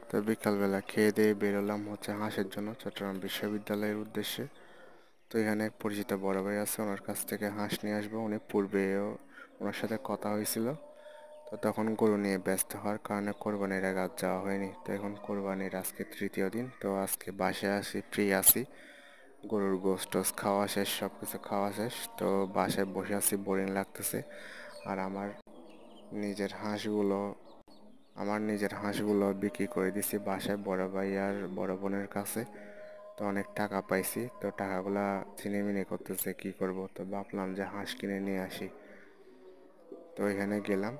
তো বিকালবেলা খেয়ে দিয়ে বেরোলাম হচ্ছে হাঁসের জন্য চট্টগ্রাম বিশ্ববিদ্যালয়ের উদ্দেশ্যে। তো এখানে এক পরিচিত বড় ভাই আছে, ওনার কাছ থেকে হাঁস নিয়ে আসবো। উনি পূর্বেও ওনার সাথে কথা হয়েছিল, তো তখন গরু নিয়ে ব্যস্ত হওয়ার কারণে কোরবানির আগে আর যাওয়া হয়নি। তো এখন কোরবানির আজকে তৃতীয় দিন, তো আজকে বাসায় আসি, ফ্রি আছি, গরুর গোশত টোস খাওয়া শেষ, সব কিছু খাওয়া শেষ। তো বাসায় বসে আছি, বোরিং লাগতেছে। আর নিজের হাঁসগুলো নিজের হাঁসগুলো বিক্রি করে দিছি বাসায় বড় ভাই আর বড় বোনের কাছে। তো অনেক টাকা পাইছি, তো টাকাগুলা ছিনিমিনি করতেছে কি করব, তো ভাবলাম যে হাঁস কিনে নিয়ে আসি। তো এখানে গেলাম,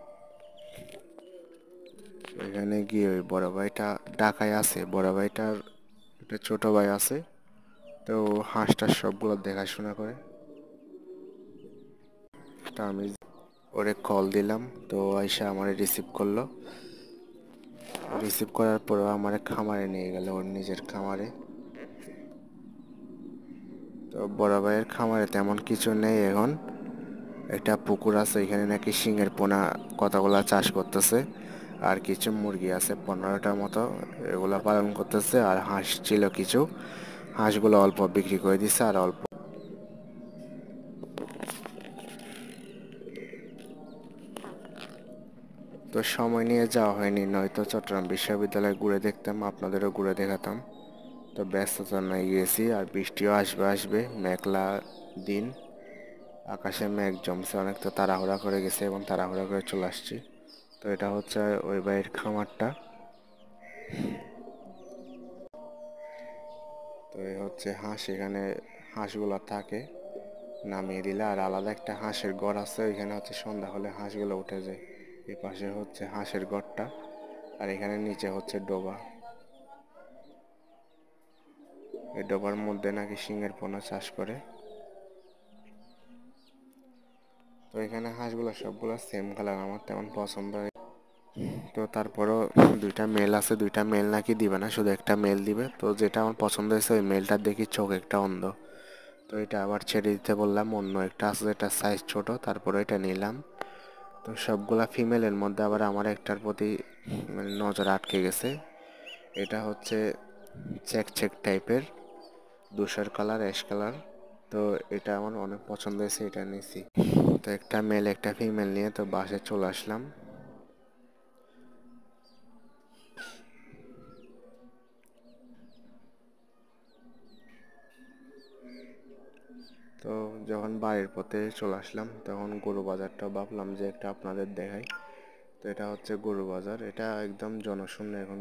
এখানে গিয়ে ওই বড় ভাইটা ঢাকায় আছে, বড় ভাইটার একটা ছোট ভাই আছে, তো হাঁসটার সবগুলো দেখাশোনা করে। তো আমি ওরে কল দিলাম, তো আইসা আমারে রিসিভ করলো। রিসিভ করার পর আমার খামারে নিয়ে গেল, ওর নিজের খামারে। তো বড় ভাইয়ের খামারে তেমন কিছু নেই এখন, একটা পুকুর আছে, এখানে নাকি শিঙের পোনা কতগুলা চাষ করতেছে, আর কিছু মুরগি আছে 15টার মতো, এগুলা পালন করতেছে। আর হাঁস ছিল কিছু, হাঁসগুলো অল্প বিক্রি করে দিছে আর অল্প। তো সময় নিয়ে যাওয়া হয়নি, নয়তো চট্টগ্রাম বিশ্ববিদ্যালয়ে ঘুরে দেখতাম, আপনাদেরও ঘুরে দেখাতাম। তো ব্যস্ততা নাই গেছি, আর বৃষ্টিও আসবে আসবে, মেঘলা দিন, আকাশে মেঘ জমছে অনেক, তো তাড়াহুড়া করে গেছে এবং তাড়াহুড়া করে চলে আসছি। তো এটা হচ্ছে ওই ভাইয়ের খামারটা। তো এই হচ্ছে হাঁস, এখানে হাঁসগুলো থাকে, নামিয়ে দিলে। আর আলাদা একটা হাঁসের ঘর আছে, ওইখানে হচ্ছে সন্ধ্যা হলে হাঁসগুলো উঠে যায়। এই পাশে হচ্ছে হাঁসের ঘরটা, আর এখানে নিচে হচ্ছে ডোবা। এই ডোবার মধ্যে নাকি শিঙের পোনা চাষ করে। তো এখানে হাঁসগুলো সবগুলো সেম কালার, আমার তেমন পছন্দ হয়। তো তারপরও দুইটা মেল আছে, দুইটা মেল নাকি দিবে না, শুধু একটা মেল দিবে। তো যেটা আমার পছন্দ হয়েছে ওই মেলটা দেখি চোখ একটা অন্ধ, তো এটা আবার ছেড়ে দিতে বললাম। অন্য একটা আছে যেটা সাইজ ছোট, তারপরে এটা নিলাম। তো সবগুলা ফিমেলের মধ্যে আবার আমার একটার প্রতি মানে নজর আটকে গেছে। এটা হচ্ছে চেক চেক টাইপের, ধূসর কালার, অ্যাশ কালার। তো এটা আমার অনেক পছন্দ হয়েছে, এটা নিয়েছি। তো একটা মেল একটা ফিমেল নিয়ে তো বাসায় চলে আসলাম। তো যখন বাড়ির পথে চলে আসলাম, তখন গরু বাজারটা ভাবলাম যে একটা আপনাদের দেখাই। তো এটা হচ্ছে গরু বাজার, এটা একদম জনশূন্য এখন।